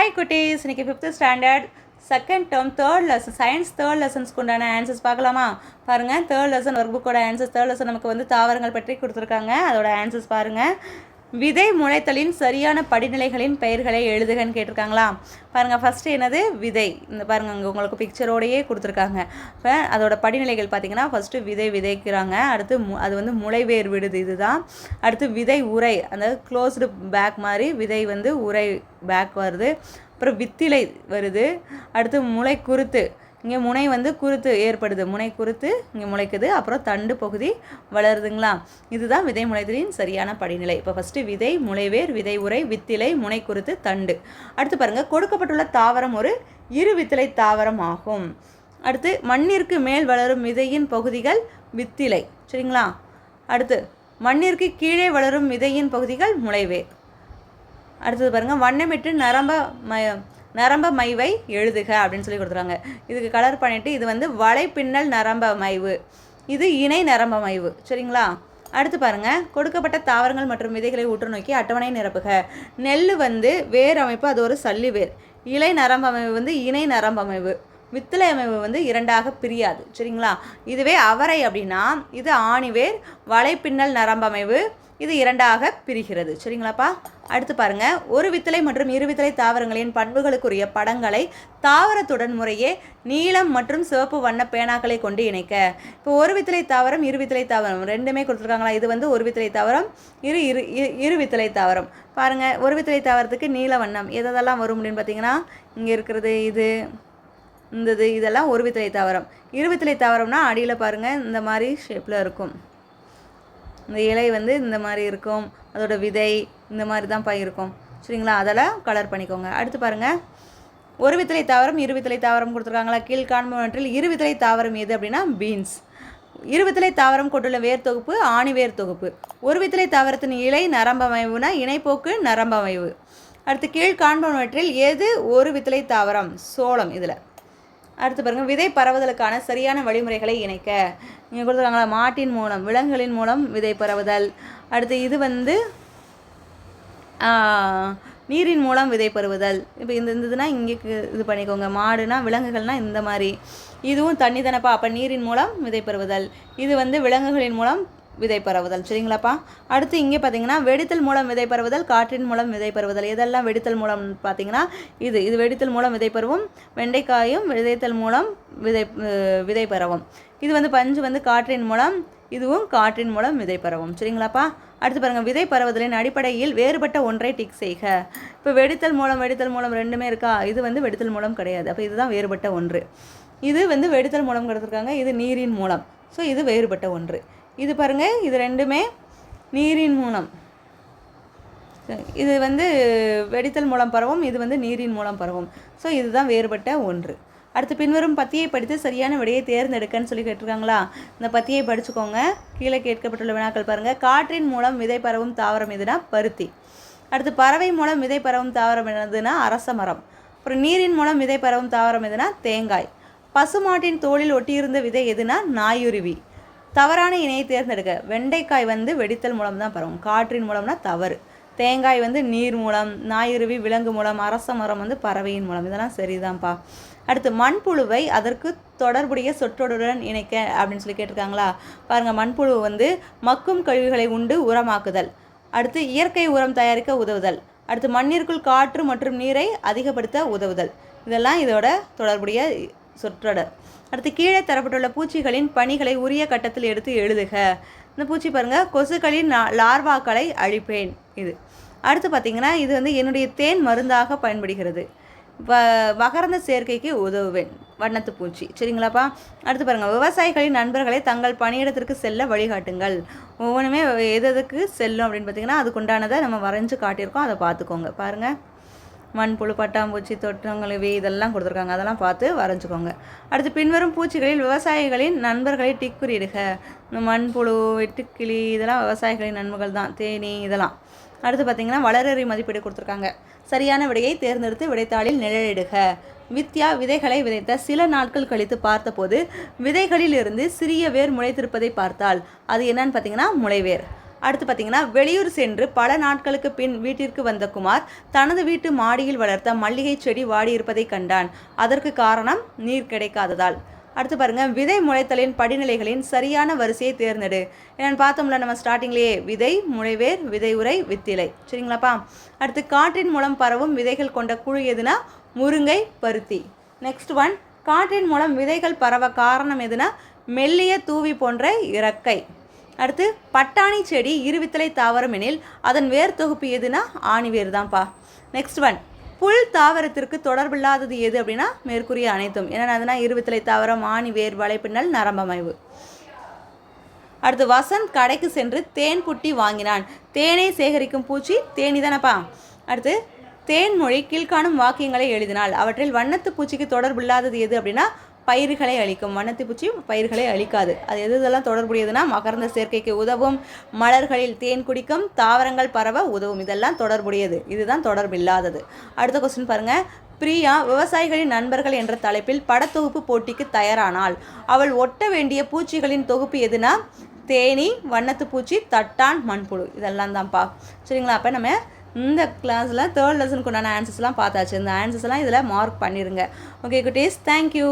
Hi குட்டீஸ், இன்னைக்கு 5th standard second term third lesson science third லெசன்ஸ்க்கு உண்டான ஆன்சர்ஸ் பார்க்கலாமா? பாருங்கள், தேர்ட் லெசன் ஒர்க் புக்கோட ஆன்சர்ஸ். தேர்ட் லெசன் நமக்கு வந்து தாவரங்கள் பற்றி கொடுத்துருக்காங்க. அதோட ஆன்சர்ஸ் பாருங்கள். விதை முளைத்தலின் சரியான படிநிலைகளின் பெயர்களை எழுதுகன்னு கேட்டிருக்காங்களா? பாருங்கள், ஃபஸ்ட்டு என்னது விதை. இந்த பாருங்கள், அங்கே உங்களுக்கு பிக்சரோடையே கொடுத்துருக்காங்க. இப்போ அதோட படிநிலைகள் பார்த்திங்கன்னா ஃபஸ்ட்டு விதை விதைக்கிறாங்க. அடுத்து அது வந்து முளைவேர் விடுது, இதுதான். அடுத்து விதை உரை, அந்த க்ளோஸ்டு பேக் மாதிரி விதை வந்து உரை பேக் வருது. அப்புறம் வித்திலை வருது. அடுத்து முளை குருத்து, இங்கே முனை வந்து குருத்து ஏற்படுது, முனை குருத்து இங்கே முளைக்குது. அப்புறம் தண்டு பகுதி வளருதுங்களா? இதுதான் விதை முளைத்தலின் சரியான படிநிலை. இப்போ ஃபஸ்ட்டு விதை, முளைவேர், விதை உரை, வித்திலை, முனை குருத்து, தண்டு. அடுத்து பாருங்கள், கொடுக்கப்பட்டுள்ள தாவரம் ஒரு இரு வித்திலை தாவரம் ஆகும். அடுத்து மண்ணிற்கு மேல் வளரும் விதையின் பகுதிகள் வித்திலை, சரிங்களா? அடுத்து மண்ணிற்கு கீழே வளரும் விதையின் பகுதிகள் முளைவேர். அடுத்தது பாருங்கள், வண்ணமிட்டு நரம்ப மைவை எழுதுக அப்படின்னு சொல்லி கொடுத்துருக்காங்க. இதுக்கு கலர் பண்ணிவிட்டு இது வந்து வலைப்பின்னல் நரம்ப மைவு, இது இணை நரம்ப மைவு, சரிங்களா? அடுத்து பாருங்கள், கொடுக்கப்பட்ட தாவரங்கள் மற்றும் விதைகளை உற்று நோக்கி அட்டவணை நிரப்புக. நெல் வந்து வேர் அமைப்பு, அது ஒரு சல்லி வேர். இலை நரம்பு அமைவு வந்து இணை நரம்பு அமைவு. வித்திலை அமைவு வந்து இரண்டாக பிரியாது, சரிங்களா? இதுவே அவரை அப்படின்னா இது ஆணிவேர், வலைப்பின்னல் நரம்பமைவு, இது இரண்டாக பிரிகிறது, சரிங்களாப்பா? அடுத்து பாருங்கள், ஒரு வித்திலை மற்றும் இரு வித்திலை தாவரங்களின் பண்புகளுக்குரிய படங்களை தாவரத்துடன் முறையே நீலம் மற்றும் சிவப்பு வண்ண பேனாக்களை கொண்டு இணைக்க. இப்போ ஒரு வித்திலை தாவரம், இரு வித்திலை தாவரம் ரெண்டுமே கொடுத்துருக்காங்களா? இது வந்து ஒரு வித்திலை தாவரம், இரு வித்திலை தாவரம். பாருங்கள், ஒரு வித்திலை தாவரத்துக்கு நீல வண்ணம் எதெல்லாம் வரும் அப்படின்னு பார்த்தீங்கன்னா, இங்கே இருக்கிறது இது, இதெல்லாம் ஒரு வித்திலை தாவரம். இரு வித்திலை தாவரம்னா அடியில் பாருங்கள், இந்த மாதிரி ஷேப்பில் இருக்கும். இந்த இலை வந்து இந்த மாதிரி இருக்கும், அதோட விதை இந்த மாதிரி தான் இருக்கும், சரிங்களா? அதெல்லாம் கலர் பண்ணிக்கோங்க. அடுத்து பாருங்கள், ஒரு வித்திலை தாவரம், இரு வித்திலை தாவரம் கொடுத்துருக்காங்களா? கீழ்காண்பவற்றில் இரு வித்திலை தாவரம் எது அப்படின்னா பீன்ஸ். இரு வித்திலை தாவரம் கொண்டுள்ள வேர் தொகுப்பு ஆணிவேர் தொகுப்பு. ஒரு வித்திலை தாவரத்தின் இலை நரம்பமைவுனா இணைப்போக்கு நரம்பமைவு. அடுத்து கீழ்காண்பவற்றில் எது ஒரு வித்திலை தாவரம்? சோளம். இதில் அடுத்து பாருங்கள், விதை பரவுதலுக்கான சரியான வழிமுறைகளை இணைக்க. இங்கே கொடுத்துருக்காங்களா? மாட்டின் மூலம், விலங்குகளின் மூலம் விதை பரவுதல். அடுத்து இது வந்து நீரின் மூலம் விதை பரவுதல். இப்போ இதுனா இங்கே இது பண்ணிக்கோங்க. மாடுனா விலங்குகள்னால் இந்த மாதிரி, இதுவும் தண்ணி தானப்பா, அப்போ நீரின் மூலம் விதை பரவுதல். இது வந்து விலங்குகளின் மூலம் விதை பரவுதல், சரிங்களாப்பா? அடுத்து இங்கே பார்த்தீங்கன்னா வெடித்தல் மூலம் விதை பரவுதல், காற்றின் மூலம் விதை பரவுதல். இதெல்லாம் வெடித்தல் மூலம் பார்த்தீங்கன்னா இது வெடித்தல் மூலம் விதை பரவும். வெண்டைக்காயும் விதைத்தல் மூலம் விதை பரவும். இது வந்து பஞ்சு வந்து காற்றின் மூலம், இதுவும் காற்றின் மூலம் விதை பரவும், சரிங்களாப்பா? அடுத்து பாருங்கள், விதை பரவுதலின் அடிப்படையில் வேறுபட்ட ஒன்றை டிக் செய்க. இப்போ வெடித்தல் மூலம் ரெண்டுமே இருக்கா? இது வந்து வெடித்தல் மூலம் கிடையாது, அப்போ இதுதான் வேறுபட்ட ஒன்று. இது வந்து வெடித்தல் மூலம் கொடுத்துருக்காங்க, இது நீரின் மூலம். ஸோ இது வேறுபட்ட ஒன்று. இது பாருங்கள், இது ரெண்டுமே நீரின் மூலம். இது வந்து வெடித்தல் மூலம் பரவும், இது வந்து நீரின் மூலம் பரவும். ஸோ இதுதான் வேறுபட்ட ஒன்று. அடுத்து பின்வரும் பத்தியை படித்து சரியான விடையை தேர்ந்தெடுக்கன்னு சொல்லி கேட்டிருக்காங்களா? இந்த பத்தியை படிச்சுக்கோங்க. கீழே கேட்கப்பட்டுள்ள வினாக்கள் பாருங்கள். காற்றின் மூலம் விதை பரவும் தாவரம் எதுனா பருத்தி. அடுத்து பறவை மூலம் விதை பரவும் தாவரம் எதுனா அரச மரம். அப்புறம் நீரின் மூலம் விதை பரவும் தாவரம் எதுனா தேங்காய். பசுமாட்டின் தோளில் ஒட்டியிருந்த விதை எதுனா நாயுருவி. தவறான இணையை தேர்ந்தெடுக்க. வெண்டைக்காய் வந்து வெடித்தல் மூலம் தான் பரவும், காற்றின் மூலம்னா தவறு. தேங்காய் வந்து நீர் மூலம், நாயுருவி விலங்கு மூலம், அரச மரம் வந்து பறவையின் மூலம். இதெல்லாம் சரிதான்ப்பா. அடுத்து மண்புழுவை அதற்கு தொடர்புடைய சொற்றொடருடன் இணைக்க அப்படின்னு சொல்லி கேட்டிருக்காங்களா? பாருங்கள், மண்புழு வந்து மக்கும் கழிவுகளை உண்டு உரமாக்குதல். அடுத்து இயற்கை உரம் தயாரிக்க உதவுதல். அடுத்து மண்ணிற்குள் காற்று மற்றும் நீரை அதிகப்படுத்த உதவுதல். இதெல்லாம் இதோட தொடர்புடைய சொற்றொடர். அடுத்து கீழே தரப்பட்டுள்ள பூச்சிகளின் பணிகளை உரிய கட்டத்தில் எடுத்து எழுதுக. இந்த பூச்சி பாருங்கள், கொசுக்களின் லார்வாக்களை அழிப்பேன். இது அடுத்து பார்த்திங்கன்னா, இது வந்து என்னுடைய தேன் மருந்தாக பயன்படுகிறது. மகரந்த சேர்க்கைக்கு உதவுவேன், வண்ணத்து பூச்சி, சரிங்களாப்பா? அடுத்து பாருங்கள், விவசாயிகளின் நண்பர்களை தங்கள் பணியிடத்திற்கு செல்ல வழிகாட்டுங்கள். ஒவ்வொன்றுமே எதுக்கு செல்லும் அப்படின்னு பார்த்திங்கன்னா அதுக்குண்டானதை நம்ம வரைஞ்சி காட்டியிருக்கோம், அதை பார்த்துக்கோங்க. பாருங்கள், மண்புழு, பட்டாம்பூச்சி, தொற்றங்கழுவி இதெல்லாம் கொடுத்துருக்காங்க, அதெல்லாம் பார்த்து வரைஞ்சிக்கோங்க. அடுத்து பின்வரும் பூச்சிகளில் விவசாயிகளின் நண்பர்களை டிக் குறியிடுக. இந்த மண்புழு, வெட்டுக்கிளி இதெல்லாம் விவசாயிகளின் நண்பர்கள் தான், தேனி இதெல்லாம். அடுத்து பார்த்திங்கன்னா வளரறி மதிப்பீடு கொடுத்துருக்காங்க. சரியான விடையை தேர்ந்தெடுத்து விடைத்தாளில் நிழலிடுக. வித்யா விதைகளை விதைத்த சில நாட்கள் கழித்து பார்த்தபோது விதைகளில் இருந்து சிறிய வேர் முளைத்திருப்பதை பார்த்தால் அது என்னன்னு பார்த்தீங்கன்னா முளைவேர். அடுத்து பார்த்தீங்கன்னா, வெளியூர் சென்று பல நாட்களுக்கு பின் வீட்டிற்கு வந்த குமார் தனது வீட்டு மாடியில் வளர்த்த மல்லிகை செடி வாடியிருப்பதைக் கண்டான். அதற்கு காரணம் நீர் கிடைக்காததால். அடுத்து பாருங்க, விதை முளைத்தலின் படிநிலைகளின் சரியான வரிசையை தேர்ந்தெடு. என்னென்னு பார்த்தோம்ல நம்ம ஸ்டார்டிங்லேயே, விதை, முளைவேர், விதை உரை, வித்திலை. சரிங்களாப்பா? அடுத்து, காற்றின் மூலம் பரவும் விதைகள் கொண்ட குழு எதுனா முருங்கை, பருத்தி. நெக்ஸ்ட் ஒன், காற்றின் மூலம் விதைகள் பரவ காரணம் எதுனா மெல்லிய தூவி போன்ற இறக்கை. அடுத்து, பட்டாணி செடி இருவித்தலை தாவரம் எனில் அதன் வேர் தொகுப்பு எதுனா ஆணிவேர் தான்ப்பா. நெக்ஸ்ட் ஒன், புல் தாவரத்திற்கு தொடர்பில்லாதது எது அப்படின்னா மேற்கூறிய அனைத்தும். என்னென்னா இருவித்தலை தாவரம், ஆணிவேர், வலைப்பின்னல், நரம்பமைவு. அடுத்து, வசந்த் கடைக்கு சென்று தேன் புட்டி வாங்கினான். தேனை சேகரிக்கும் பூச்சி தேனி தானப்பா. அடுத்து, தேன்மொழி கீழ்காணும் வாக்கியங்களை எழுதினால் அவற்றில் வண்ணத்து பூச்சிக்கு தொடர்பில்லாதது எது அப்படின்னா பயிர்களை அளிக்கும். வண்ணத்து பூச்சி பயிர்களை அளிக்காது. அது எதெல்லாம் தொடர்புடையதுன்னா மகரந்த சேர்க்கைக்கு உதவும், மலர்களில் தேன் குடிக்கும், தாவரங்கள் பரவ உதவும். இதெல்லாம் தொடர்புடையது. இதுதான் தொடர்பில்லாதது. அடுத்த கொஸ்டின் பாருங்க. பிரியா விவசாயிகளின் நண்பர்கள் என்ற தலைப்பில் படத்தொகுப்பு போட்டிக்கு தயாரானால் அவள் ஒட்ட வேண்டிய பூச்சிகளின் தொகுப்பு எதுனா தேனி, வண்ணத்து பூச்சி, தட்டான், மண்புழு. இதெல்லாம் தான்ப்பா. சரிங்களா? அப்போ நம்ம இந்த கிளாஸில் 3rd லெசனுக்கு உண்டான ஆன்சர்ஸ்லாம் பார்த்தாச்சு. இந்த ஆன்சர்ஸ்லாம் இதில் மார்க் பண்ணிடுங்க. ஓகே குட்டீஸ், தேங்க்யூ.